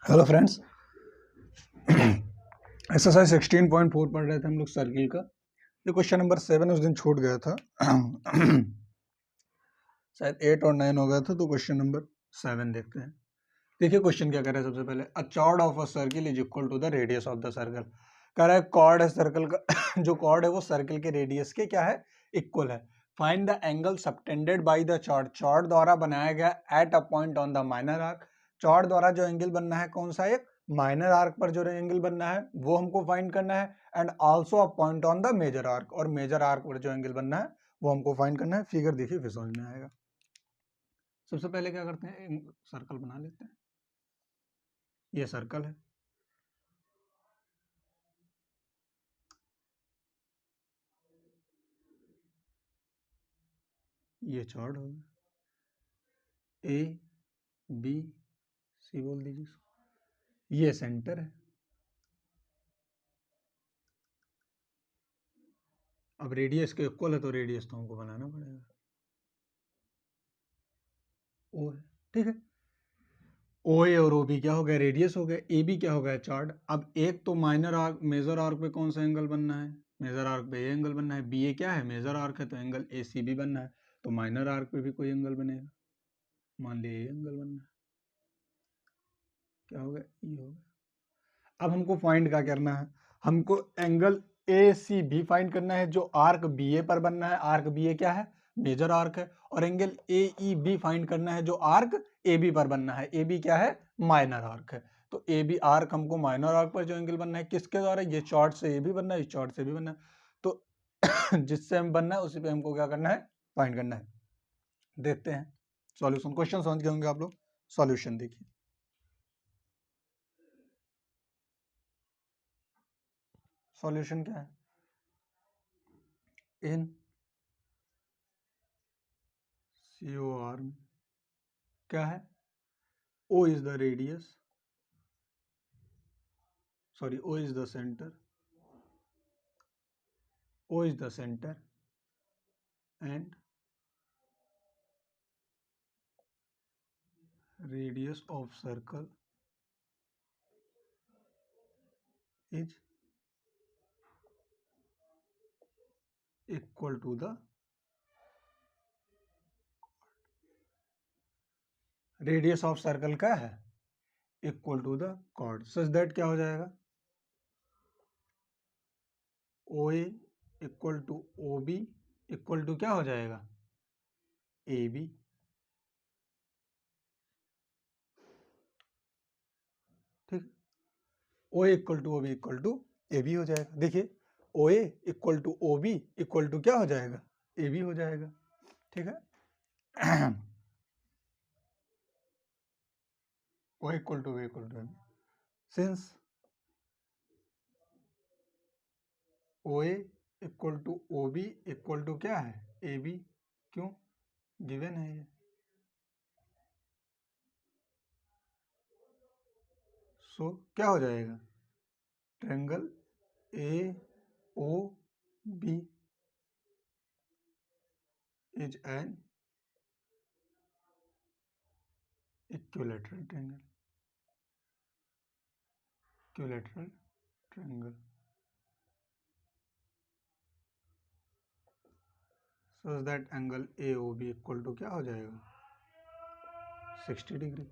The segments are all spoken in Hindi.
Hello friends. एक्सरसाइज 16.4 पढ़ रहे थे हम लोग सर्किल का। ये क्वेश्चन नंबर 7 उस दिन छूट गया था। शायद 8 और 9 हो गया था, तो क्वेश्चन नंबर 7 देखते हैं। देखिए क्वेश्चन क्या कर रहा है। सबसे पहले a chord of a circle is equal to the radius of the circle. कह रहा है कॉर्ड है सर्कल का जो कॉर्ड है वो सर्किल के रेडियस के क्या है, इक्वल है। Find the angle subtended by the chord. Chord द्वारा बनाया गया at a point on the minor arc. Chord द्वारा जो एंगल बनना है कौन सा, एक माइनर आर्क पर जो एंगल बनना है वो हमको फाइंड करना है। And also a point on the major arc, और मेजर आर्क पर जो एंगल बनना है वो हमको फाइंड करना है। फिगर देखिए फिर समझ में आएगा। सबसे पहले क्या करते हैं, सर्कल बना लेते हैं। ये सर्कल है, ये चॉर्ड होगा, ए बी सी बोल दीजिए इसको। ये सेंटर है। अब रेडियस के इक्वल है तो रेडियस तो हमको बनाना पड़ेगा, ओ है, ठीक है। ओ ए और ओ बी क्या हो गया, रेडियस हो गया। ए बी क्या हो गया, चॉर्ड। अब एक तो माइनर आर्क मेजर आर्क पे कौन सा एंगल बनना है, मेजर आर्क पे ये एंगल बनना है। बी ए क्या है, मेजर आर्क है, तो एंगल ए सी बी बनना है। तो माइनर आर्क पे भी कोई एंगल बनेगा, मान लिया ये एंगल बनना है, क्या हो गया, ई हो गया। अब हमको फाइंड क्या करना है, हमको angle A C B find करना है जो आर्क बी ए पर बनना है। आर्क बी ए क्या है, मेजर आर्क है। और angle A E B find करना है जो आर्क ए बी पर बनना है। ए बी क्या है, माइनर आर्क है। तो ए बी आर्क हमको माइनर आर्क पर जो एंगल बनना है किसके द्वारा, ये चॉर्ड से ए बी बनना है, इस चॉर्ड से भी बनना है। तो जिससे हम बनना है उसी पे हमको क्या करना है, फाइंड करना है। देखते हैं सॉल्यूशन। क्वेश्चन समझ गए होंगे आप लोग, सॉल्यूशन देखिए। सॉल्यूशन क्या है, इन COR में क्या है, O is the radius, sorry, O is the center, O is the center and radius of circle is equal to the radius of circle का है equal to the chord, such that क्या हो जाएगा, OA equal to OB equal to क्या हो जाएगा, AB। ठीक, OA equal to OB equal to AB हो जाएगा। देखिए OA equal to OB equal to क्या हो जाएगा, AB हो जाएगा। ठीक है। O equal to B equal to AB, since OA equal to OB equal to क्या है, AB। क्यों, गिवन है ये। सो क्या हो जाएगा, triangle AOB is an equilateral triangle, equilateral triangle. So that angle AOB equal to क्या हो जाएगा, 60 डिग्री।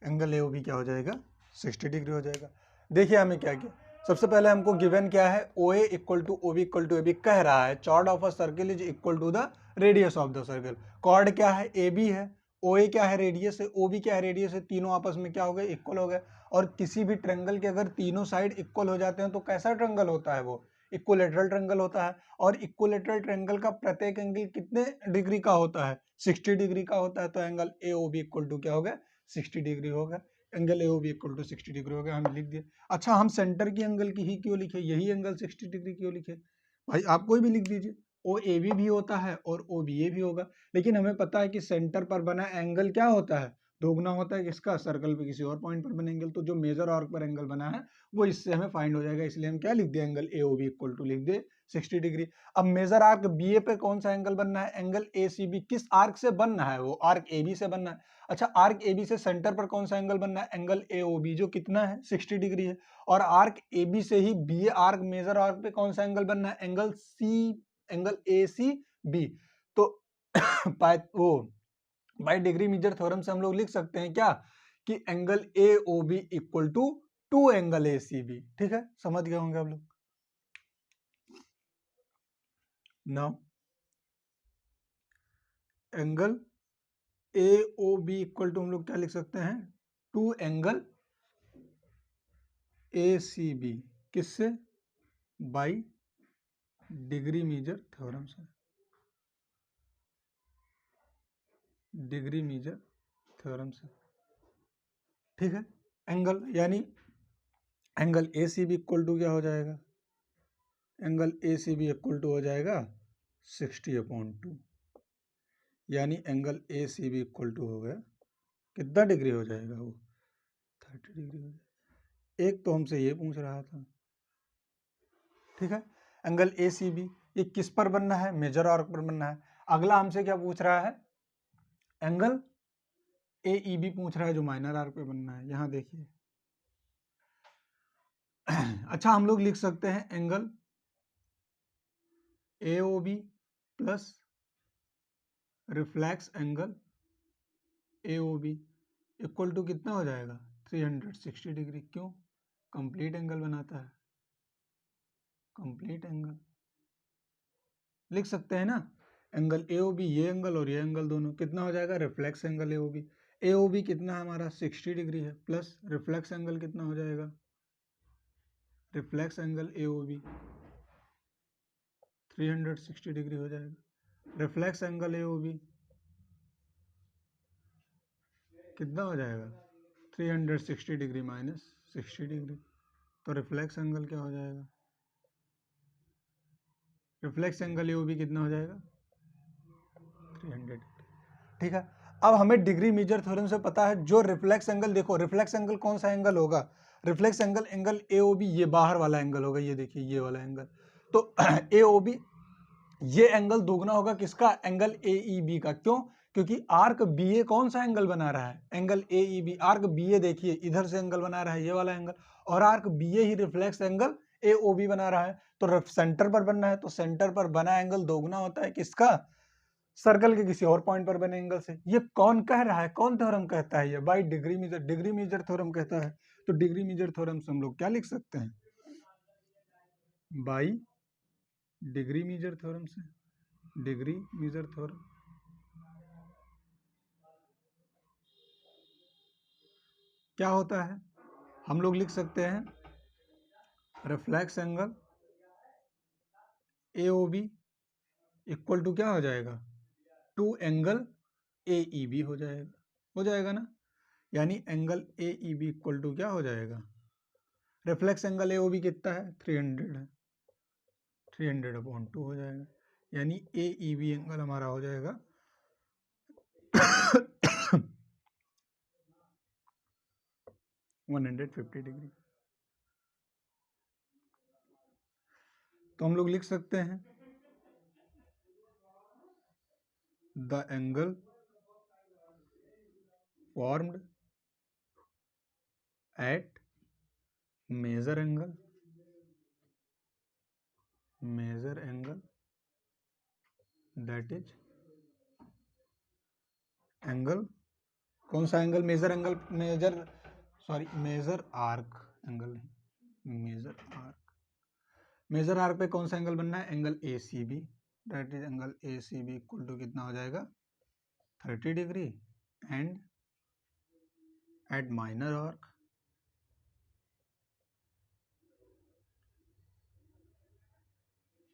एंगल AOB क्या हो जाएगा, 60 डिग्री हो जाएगा। देखिए हमें क्या किया, सबसे पहले हमको गिवन क्या है, OA equal to OB equal to AB कह रहा है chord of a circle is equal to the radius of the circle. Chord क्या है, AB है, OA क्या है, रेडियस है, OB क्या है, रेडियस है। तीनों आपस में क्या हो गए, इक्वल हो गए। और किसी भी ट्रायंगल के अगर तीनों साइड इक्वल हो जाते हैं तो कैसा ट्रायंगल होता है, वो इक्विलैटरल ट्रायंगल होता है। और इक्विलैटरल ट्रायंगल का प्रत्येक एंगल कितने डिग्री का होता है, 60 डिग्री का होता है। तो एंगल AOB इक्वल टू क्या हो गया, 60 डिग्री हो गया। Angle AOB equal to 60 degree हो गया, हम लिख दिए। अच्छा, हम सेंटर की एंगल की ही क्यों लिखे, यही एंगल 60 डिग्री क्यों लिखे, भाई आप कोई भी लिख दीजिए। OAB भी होता है और OBA भी होगा, लेकिन हमें पता है कि सेंटर पर बना एंगल क्या होता है, दोगुना होता है किसका, सर्कल पे किसी और पॉइंट पर बने एंगल। तो जो मेजर आर्क पर एंगल बना है वो इससे हमें फाइंड हो जाएगा, इसलिए हम क्या लिख दे, एंगल AOB इक्वल टू लिख दे 60 डिग्री। अब मेजर आर्क BA पे कौन सा एंगल बनना है, एंगल ACB। किस आर्क से बनना है, वो आर्क AB से बनना है। अच्छा, आर्क AB से सेंटर पर कौन सा एंगल बनना है, एंगल AOB, जो कितना है 60 डिग्री है। और आर्क AB से ही BA आर्क मेजर आर्क पे कौन सा एंगल बनना है, एंगल ACB। तो वो बाय डिग्री मेजर थ्योरम से हम लोग लिख सकते हैं क्या, कि angle AOB equal to 2 angle ACB। ठीक है, समझ गए होंगे आप लोग। Now angle AOB equal to हम लोग क्या लिख सकते हैं, 2 एंगल ACB, किससे, बाय डिग्री मेजर थ्योरम से, डिग्री मेजर थ्योरम से। ठीक है, एंगल यानी एंगल ACB इक्वल टू क्या हो जाएगा, एंगल ACB इक्वल टू हो जाएगा 60/2, यानी एंगल ACB इक्वल टू हो गया कितना डिग्री हो जाएगा, वो 30 डिग्री हो जाएगा। एक तो हमसे ये पूछ रहा था। ठीक है, एंगल ACB ये किस पर बनना है, मेजर आर्क पर बनना है। अगला हमसे क्या पूछ रहा है, एंगल AEB पूछ रहा है, जो माइनर आर्क पे बनना है। यहां देखिए अच्छा, हम लोग लिख सकते हैं angle AOB plus reflex angle AOB equal to कितना हो जाएगा, 360 डिग्री। क्यों, कंप्लीट एंगल बनाता है, कंप्लीट एंगल लिख सकते हैं ना। एंगल AOB ये एंगल और ये एंगल दोनों कितना हो जाएगा, रिफ्लेक्स एंगल AOB। AOB कितना है हमारा 60 डिग्री है, प्लस रिफ्लेक्स एंगल कितना हो जाएगा, रिफ्लेक्स एंगल AOB 360 डिग्री हो जाएगा। रिफ्लेक्स एंगल AOB कितना हो जाएगा, 360 डिग्री माइनस 60 डिग्री। तो रिफ्लेक्स एंगल क्या हो जाएगा, रिफ्लेक्स एंगल AOB कितना हो जाएगा 300। ठीक है, अब हमें डिग्री मेजर थ्योरम से पता है जो रिफ्लेक्स एंगल, देखो रिफ्लेक्स एंगल कौन सा एंगल होगा, रिफ्लेक्स एंगल एंगल AOB, ये बाहर वाला एंगल होगा, ये देखिए ये वाला एंगल। तो AOB ये एंगल दोगुना होगा किसका, एंगल AEB का। क्यों, क्योंकि आर्क BA कौन सा एंगल बना रहा है, एंगल AEB। आर्क BA देखिए इधर से एंगल बना रहा है, ये वाला एंगल, और आर्क BA ही रिफ्लेक्स एंगल AOB बना रहा है। तो सेंटर पर बनना है, तो सेंटर पर बना एंगल दोगुना होता है किसका, सर्कल के किसी और पॉइंट पर बने एंगल से। ये कौन कह रहा है, कौन थ्योरम कहता है, ये बाय डिग्री मेजर थ्योरम कहता है। तो डिग्री मेजर थ्योरम से हम लोग क्या लिख सकते हैं, बाय डिग्री मेजर थ्योरम से, डिग्री मेजर थ्योरम क्या होता है, हम लोग लिख सकते हैं reflex angle AOB equal to क्या हो जाएगा, 2 एंगल AEB हो जाएगा ना। यानी एंगल AEB इक्वल टू क्या हो जाएगा, रिफ्लेक्स एंगल AOB कितना है 300 है, 300/2 हो जाएगा। यानी AEB एंगल हमारा हो जाएगा 150 डिग्री। तो हम लोग लिख सकते हैं the angle formed at major angle that is angle, कौन सा एंगल, मेजर आर्क एंगल नहीं, मेजर आर्क पे कौन सा एंगल बनना है, angle ACB। That is angle ACB equal to कितना हो जाएगा 30 degree, and at minor arc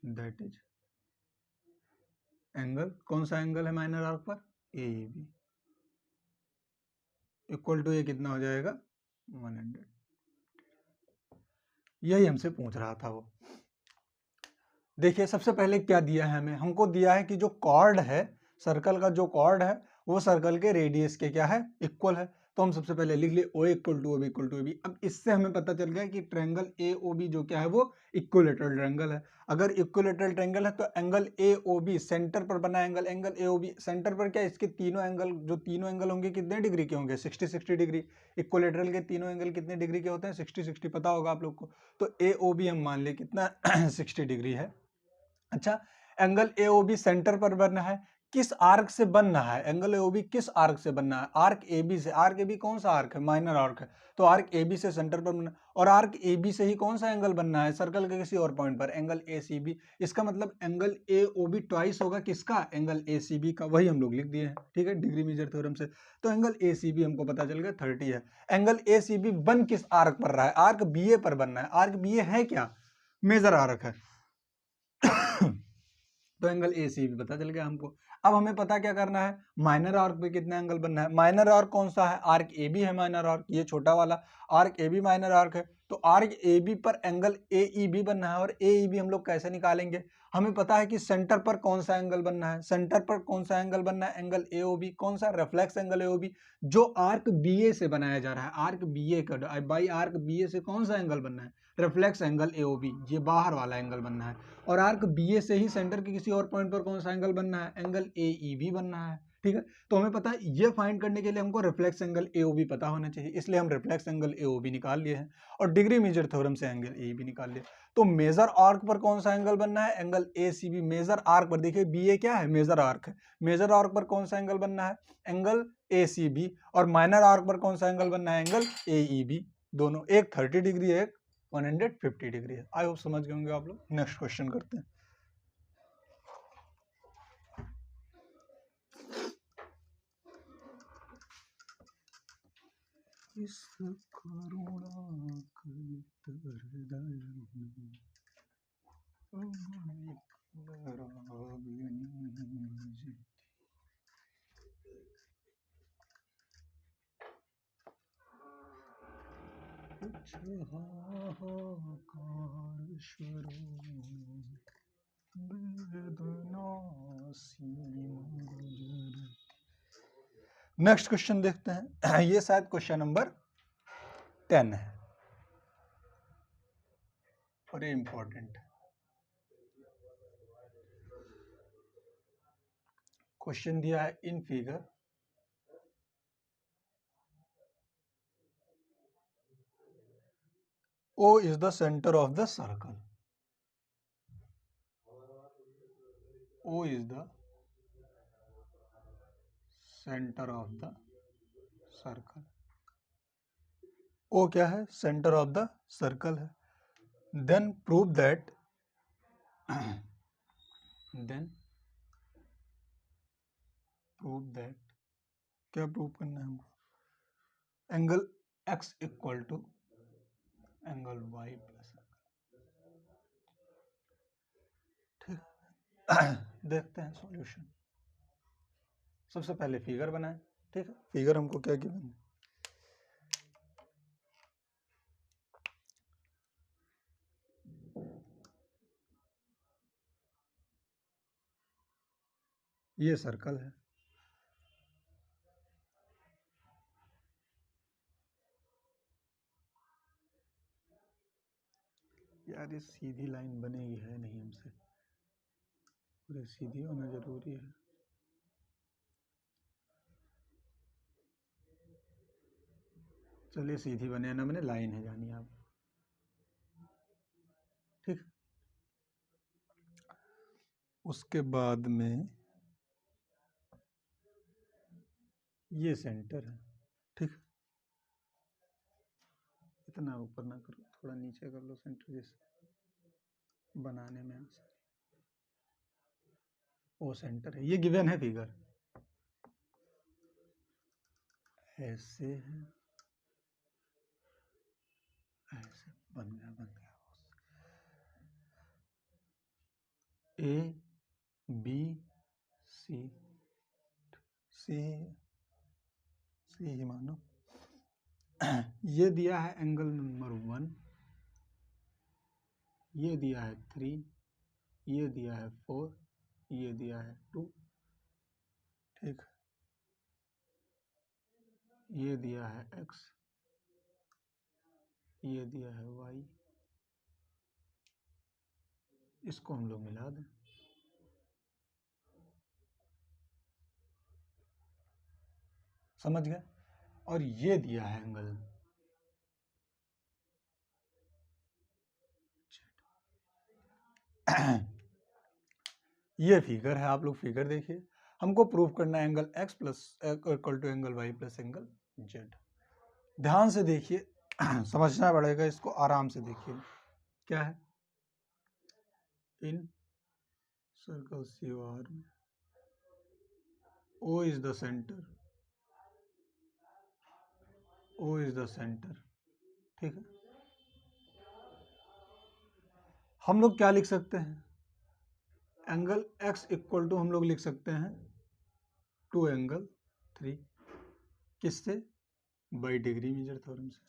that is angle, कौन सा एंगल है माइनर आर्क पर, AEB इक्वल टू ये कितना हो जाएगा 100। यही हमसे पूछ रहा था वो। देखिए सबसे पहले क्या दिया है हमें, हमको दिया है कि जो कॉर्ड है, सर्कल का जो कॉर्ड है वो सर्कल के रेडियस के क्या है, इक्वल है। तो हम सबसे पहले लिख लिए O equal to B equal to B. अब इससे हमें पता चल गया कि ट्रायंगल ए ओ बी जो क्या है वो इक्विलेटरल ट्रायंगल है। अगर इक्विलेटरल ट्रायंगल है तो angle A O B centre पर बना angle, angle A O B centre पर क्या, इसके तीनों एंगल, जो तीनों एंगल होंगे कितने डिग्री के होंगे, 60 डिग्री। इक्विलेटरल के तीनों एंगल कितने डिग्री के होते हैं, 60 पता होगा आप लोग को। तो ए ओ बी हम मान ले कितना 60 डिग्री है। अच्छा, angle A O B centre पर बनना है, किस आर्क से बनना है, एंगल ए ओ बी किस आर्क से बनना है, आर्क ए बी से। आर्क ए बी कौन सा आर्क है, माइनर आर्क है, तो आर्क ए बी से सेंटर पर बनना। और आर्क ए बी से ही कौन सा एंगल बनना है, सर्कल के किसी और पॉइंट पर, एंगल ए सी बी। इसका मतलब angle A O B twice होगा किसका, एंगल ए सी बी का। वही हम लोग लिख दिए हैं, ठीक है, डिग्री मेजर थ्योरम से। तो एंगल ए सी बी हमको पता चल गया 30 है। एंगल ए सी बी बन किस आर्क पर रहा है, आर्क बी ए पर बनना है। आर्क बी ए है क्या, मेजर आर्क है। तो एंगल ए सी भी पता चल गया हमको। अब हमें पता क्या करना है, माइनर आर्क पे कितना एंगल बनना है। माइनर आर्क कौन सा है, आर्क ए बी है माइनर आर्क, ये छोटा वाला arc A B minor arc है। तो आर्क ए बी पर एंगल ए ई बी बनना है। और ए ई बी हम लोग कैसे निकालेंगे, हमें पता है कि सेंटर पर कौन सा एंगल बनना है, सेंटर पर कौन सा एंगल बनना है, एंगल ए ओ बी। कौन सा, reflex angle A O B, जो आर्क बी ए से बनाया जा रहा है। आर्क बी ए का बाई आर्क बी ए से कौन सा एंगल बनना है, reflex angle A O B, ये बाहर वाला एंगल बनना है। और आर्क बी ए से ही सेंटर के किसी और पॉइंट पर कौन सा एंगल बनना है, एंगल ए ई बी बनना है, ठीक है। तो हमें पता है ये फाइंड करने के लिए हमको reflex angle A O B पता होना चाहिए, इसलिए हम reflex angle A O B निकाल लिए हैं। और डिग्री मेजर थ्योरम से एंगल ए बी निकाल लिया। तो मेजर आर्क पर कौन सा एंगल बनना है, angle A C B. Major arc पर देखिए बी ए क्या है, मेजर आर्क है। मेजर आर्क पर कौन सा एंगल बनना है, एंगल ए सी बी। और माइनर आर्क पर कौन सा एंगल बनना है, एंगल ए ई बी। दोनों, एक 30 डिग्री है, एक 150 डिग्री है। आई होप समझ गए होंगे आप लोग। नेक्स्ट क्वेश्चन करते हैं। इस करुणा नेक्स्ट क्वेश्चन देखते हैं। ये शायद क्वेश्चन नंबर 10 है और ये इंपॉर्टेंट है। क्वेश्चन दिया है in figure O is the center of the circle. O is the center of the circle. O क्या है, center of the circle है। Then prove that क्या प्रूव करना है हमको, angle x equal to angle y plus, ठीक। देखते हैं सॉल्यूशन। सबसे पहले फिगर बनाएं, ठीक है। फिगर हमको क्या गिवन है, ये सर्कल है, यार ये सीधी लाइन बनेगी है नहीं हमसे, पूरे सीधी होना जरूरी है। चलिए सीधी बने ना बने, लाइन है जानी आप, ठीक। उसके बाद में ये सेंटर है, ठीक। इतना ऊपर ना करो, थोड़ा नीचे कर लो सेंटर, जैसे बनाने में आसान। वो सेंटर है, ये गिवन है फिगर, ऐसे है, ऐसे बन गया ए बी सी, सी ही मानो। ये दिया है एंगल नंबर 1, ये दिया है 3, ये दिया है 4, ये दिया है 2, ठीक। ये दिया है x, ये दिया है y, इसको हम लोग मिला दें, समझ गए। और ये दिया है एंगल ये फिगर है, आप लोग फिगर देखिए। हमको प्रूव करना है angle x plus equal to angle y plus angle z। ध्यान से देखिए, समझना पड़ेगा इसको, आराम से देखिए। क्या है, इन सर्कल COR में O is the centre, O is the centre, ठीक है। हम लोग क्या लिख सकते हैं, एंगल x इक्वल टू हम लोग लिख सकते हैं 2 एंगल 3, किससे, बाई डिग्री मेजर थ्योरम से।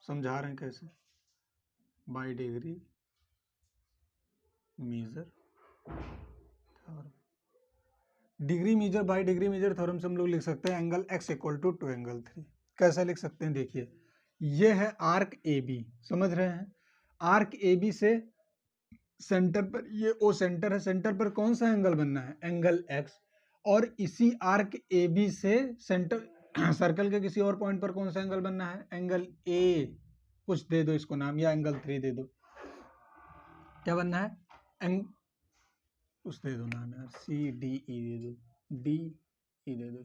समझा रहे हैं कैसे, by degree measure theorem, degree measure by degree measure theorem से हम लोग लिख सकते हैं angle x equal to 2 angle 3। कैसे लिख सकते हैं, देखिए ये है आर्क AB, समझ रहे हैं, आर्क AB से सेंटर पर, ये O सेंटर है, सेंटर पर कौन सा एंगल बनना है, एंगल x, और इसी आर्क AB से सेंटर सर्कल के किसी और पॉइंट पर कौन सा एंगल बनना है, एंगल A, कुछ दे दो इसको नाम, या एंगल 3 दे दो, क्या बनना है, कुछ दे दो नाम यार, CDE दे दो, DE दे दो,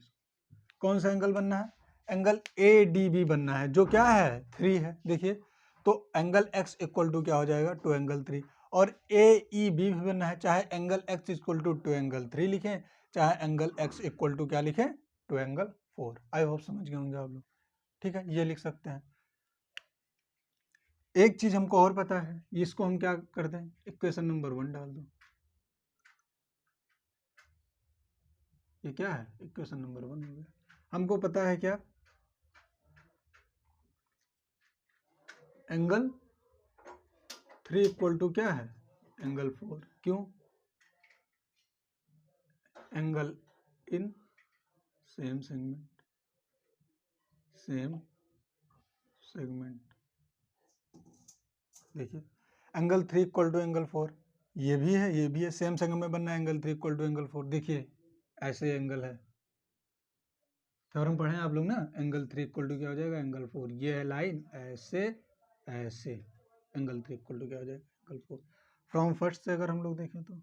कौन सा एंगल बनना है, एंगल ADB बनना है, जो क्या है 3 है। देखिए तो एंगल x इक्वल टू क्या हो जाएगा 2 एंगल 3, और AEB भी बनना है, चाहे angle x equal to 2 angle 3 लिखें, चाहे एंगल x इक्वल टू क्या लिखें 2 एंगल 4। आई होप समझ गए होंगे आप लोग, ठीक है, ये लिख सकते हैं। एक चीज हमको और पता है, इसको हम क्या कर दें, इक्वेशन नंबर 1 डाल दो, ये क्या है, इक्वेशन नंबर 1 हो गया। हमको पता है क्या, एंगल 3 इक्वल टू क्या है, एंगल 4, क्यों, angle in same segment, same segment. देखिए एंगल 3 इक्वल टू एंगल 4, ये भी है, ये भी है, सेम सेगमेंट में बनना है, एंगल 3 इक्वल टू एंगल 4। देखिए ऐसे एंगल है, थ्योरम पढ़े आप लोग ना, एंगल 3 इक्वल टू क्या हो जाएगा, एंगल 4, ये है लाइन, ऐसे ऐसे, एंगल 3 इक्वल टू क्या हो जाएगा, एंगल 4। फ्रॉम फर्स्ट से अगर हम लोग देखें तो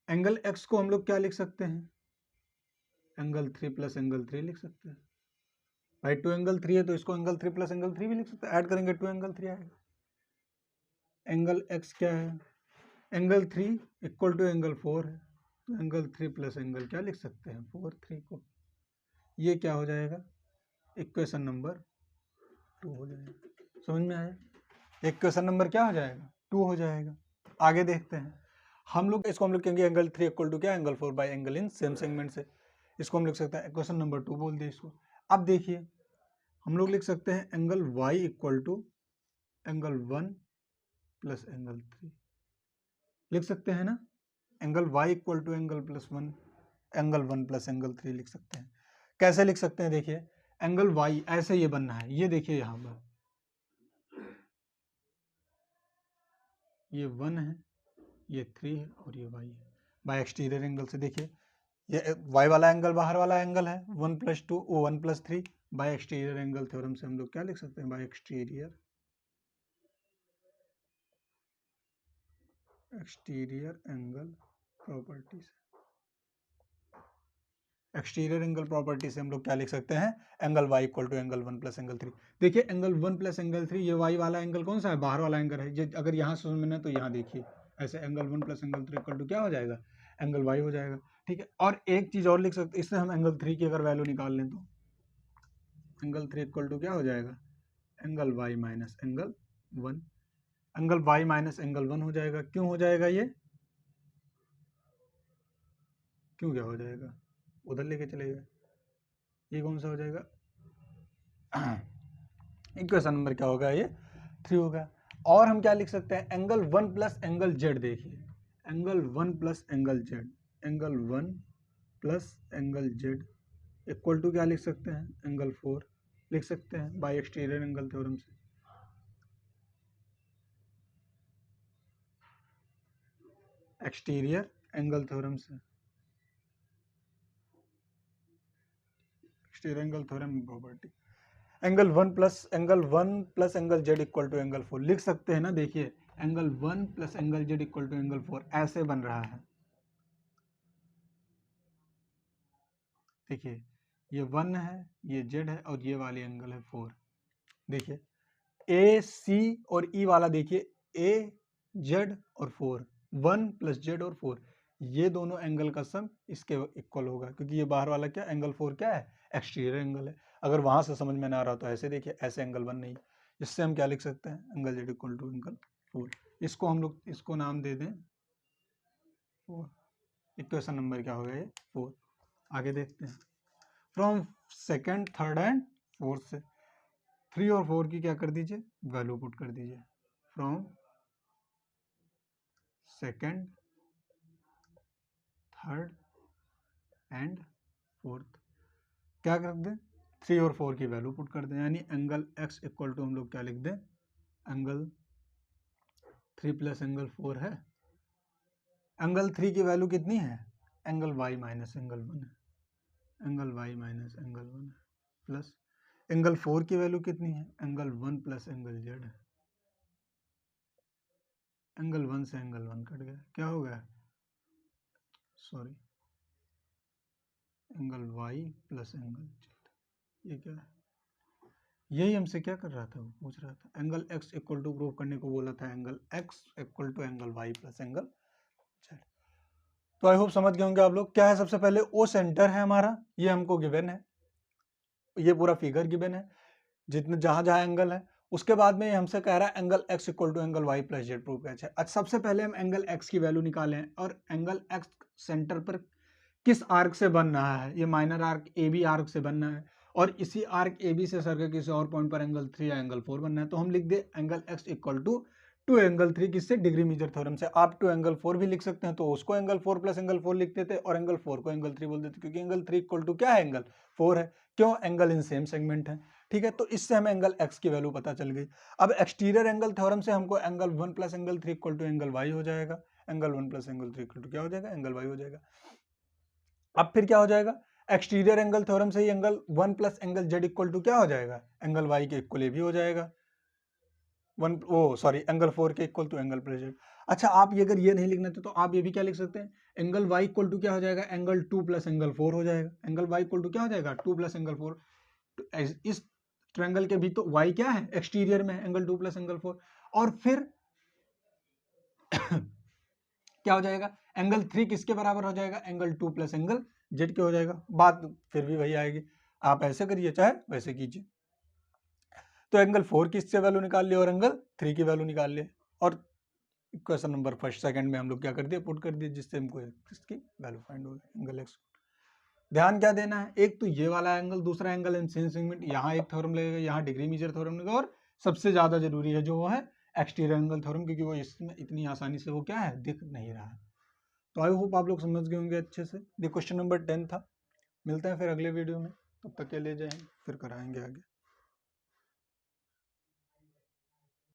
एंगल x को हम लोग क्या लिख सकते हैं, एंगल 3 प्लस एंगल 3 लिख सकते हैं। भाई 2 एंगल 3 है तो इसको एंगल 3 प्लस एंगल 3 भी लिख सकते हैं, ऐड करेंगे 2 एंगल 3 आएगा। एंगल x क्या है, एंगल 3 इक्वल टू एंगल 4 है, तो एंगल 3 प्लस एंगल क्या लिख सकते हैं 4, 3 को, ये क्या हो जाएगा, इक्वेशन नंबर 2 हो जाएगा। समझ में आया, इक्वेशन नंबर क्या हो जाएगा 2 हो जाएगा। आगे देखते हैं, हम लोग इसको हम लोग कहेंगे एंगल 3 इक्वल टू क्या, angle 4 bye angle in same segment से, इसको हम लिख सकते हैं इक्वेशन नंबर 2 बोल दे इसको। अब देखिए हम लोग लिख सकते हैं angle y equal to angle 1 plus angle 3, लिख सकते हैं ना, angle y equal to angle plus 1, angle 1 plus angle 3 लिख सकते हैं। कैसे लिख सकते हैं, देखिए एंगल y ऐसे ये बनना है, ये देखिए यहाँ पर ये 1 है, ये 3 है, और ये y है, बाय एक्सटीरियर एंगल से। देखिए ये y वाला एंगल बाहर वाला एंगल है, 1 plus 2 1 plus 3, by exterior angle theorem से हम लोग क्या लिख सकते हैं, बाय एक्सटीरियर एंगल प्रॉपर्टी से, एक्सटीरियर एंगल प्रॉपर्टी से हम लोग क्या लिख सकते हैं, angle y equal to angle 1 plus angle 3। देखिए एंगल 1 प्लस एंगल 3, ये y वाला एंगल कौन सा है, बाहर वाला एंगल है, ये अगर यहाँ से समझना है तो यहाँ देखिए ऐसे angle 1 plus angle 3 equal to क्या हो जाएगा, एंगल y हो जाएगा, ठीक है। और एक चीज और लिख सकते, इससे हम एंगल 3 की अगर वैल्यू निकाल लें तो एंगल 3 इक्वल टू क्या हो जाएगा, angle y minus angle 1, angle y minus angle 1 हो जाएगा। क्यों हो जाएगा ये, क्यों क्या हो जाएगा, उधर लेके चलेगा, ये कौन सा हो जाएगा, इक्वेशन नंबर क्या होगा, ये 3 होगा। और हम क्या लिख सकते हैं, एंगल 1 प्लस एंगल जेड, देखिए angle 1 plus angle Z, angle 1 plus angle Z equal to क्या लिख सकते हैं, एंगल 4 लिख सकते हैं बाय एक्सटीरियर एंगल थ्योरम से। एक्सटीरियर एंगल थ्योरम से, exterior angle theorem property, angle 1 plus angle Z equal to angle 4 लिख सकते हैं ना। देखिए angle 1 plus angle Z equal to angle 4 ऐसे बन रहा है। देखिए ये 1 है, ये जेड है और ये वाली एंगल है 4। देखिए ए सी और ई वाला, देखिए ए जेड और 4, 1 प्लस जेड और 4, ये दोनों एंगल का सम इसके इक्वल होगा, क्योंकि ये बाहर वाला क्या एंगल 4 क्या है, एक्सटीरियर एंगल है। अगर वहां से समझ में ना आ रहा तो ऐसे देखिए, ऐसे एंगल 1 नहीं, इससे हम क्या लिख सकते हैं, angle Z equal to angle 4। इसको हम लोग इसको नाम दे दें 4। इक्वेशन नंबर क्या होगा ये 4। आगे देखते हैं, from second third and fourth से 3 और 4 की क्या कर दीजिए, वैल्यू पुट कर दीजिए। From second third and fourth क्या कर दें, 3 और 4 की वैल्यू पुट कर दें, यानी एंगल x इक्वल टू हम लोग क्या लिख दें, एंगल 3 प्लस एंगल 4 है। एंगल 3 की वैल्यू कितनी है, एंगल y माइनस एंगल 1 है, एंगल y माइनस एंगल 1 है, प्लस एंगल 4 की वैल्यू कितनी है, एंगल 1 प्लस एंगल z है। एंगल 1 से एंगल 1 कट गया, क्या हो गया, sorry angle y plus angle z, ये क्या है, यही हमसे क्या कर रहा था, वो पूछ रहा था। Angle x equal to prove करने को बोला था, angle x equal to angle y plus angle z। तो आई होप समझ गए होंगे आप लोग। क्या है, सबसे पहले ओ सेंटर है हमारा, ये हमको गिवन है, ये पूरा फिगर गिवन है, जितने जहां जहां एंगल है। उसके बाद में हमसे कह रहा है angle x equal to angle y plus Z prove कैसे। अच्छा सबसे पहले हम एंगल x की वैल्यू निकालें, और एंगल x सेंटर पर किस आर्क से बन रहा है, ये minor arc A B arc से बनना है, और इसी आर्क ए बी से सर्कल किसी और पॉइंट पर एंगल 3 या एंगल 4 बनना है। तो हम लिख दे angle x equal to angle 3, किससे, डिग्री मेजर थ्योरम से। आप टू एंगल 4 भी लिख सकते हैं, तो उसको एंगल 4 प्लस एंगल 4 लिखते थे, और एंगल 4 को एंगल 3 बोल देते, क्योंकि एंगल 3 इक्वल टू क्या है, एंगल 4 है। क्यों, एंगल इन सेम सेगमेंट है। ठीक है, तो इससे हमें एंगल x की वैल्यू पता चल गई। अब एक्सटीरियर एंगल थ्योरम से हमको angle 1 plus angle 3 equal to angle y हो जाएगा, angle 1 plus angle 3 equal to क्या हो जाएगा, एंगल y हो जाएगा। अब फिर क्या हो जाएगा, एक्सटीरियर एंगल थ्योरम से ही angle 1 plus angle Z equal to क्या हो जाएगा, एंगल y के इक्वल भी हो जाएगा, एंगल 4 के equal to angle plus Z. अच्छा आप ये अगर ये नहीं लिखना थे तो आप ये भी क्या लिख सकते हैं, एंगल y इक्वल टू क्या हो जाएगा, एंगल 2 प्लस एंगल 4 हो जाएगा। एंगल y इक्वल टू क्या हो जाएगा, 2 प्लस एंगल 4। इस ट्रायंगल के भी तो y क्या है, एक्सटीरियर में एंगल 2 प्लस एंगल 4। और फिर क्या हो जाएगा, एंगल 3 किसके बराबर हो जाएगा, एंगल 2 प्लस एंगल जेड के हो जाएगा। बात फिर भी वही आएगी, आप ऐसे करिए चाहे वैसे कीजिए। तो एंगल 4 की इससे वैल्यू निकाल लिए और एंगल 3 की वैल्यू निकाल लिए, और क्वेश्चन नंबर फर्स्ट सेकंड में हम लोग क्या कर दिए, पुट कर दिए, जिससे हमको इसकी वैल्यू फाइंड हो गई, एंगल एक्स। ध्यान क्या देना है, एक तो ये वाला एंगल, दूसरा एंगल इन सेम सेगमेंट, यहाँ एक थ्योरम लगेगा, यहाँ डिग्री मेजर थ्योरम लगेगा, और सबसे ज्यादा जरूरी है जो वो है एक्सटीरियर एंगल थ्योरम, क्योंकि वो इसमें इतनी आसानी से वो क्या है, दिख नहीं रहा है। तो आई होप आप लोग समझ गए होंगे अच्छे से। ये क्वेश्चन नंबर 10 था। मिलते हैं फिर अगले वीडियो में, तब तक के लिए जय हिंद, फिर कराएंगे आगे।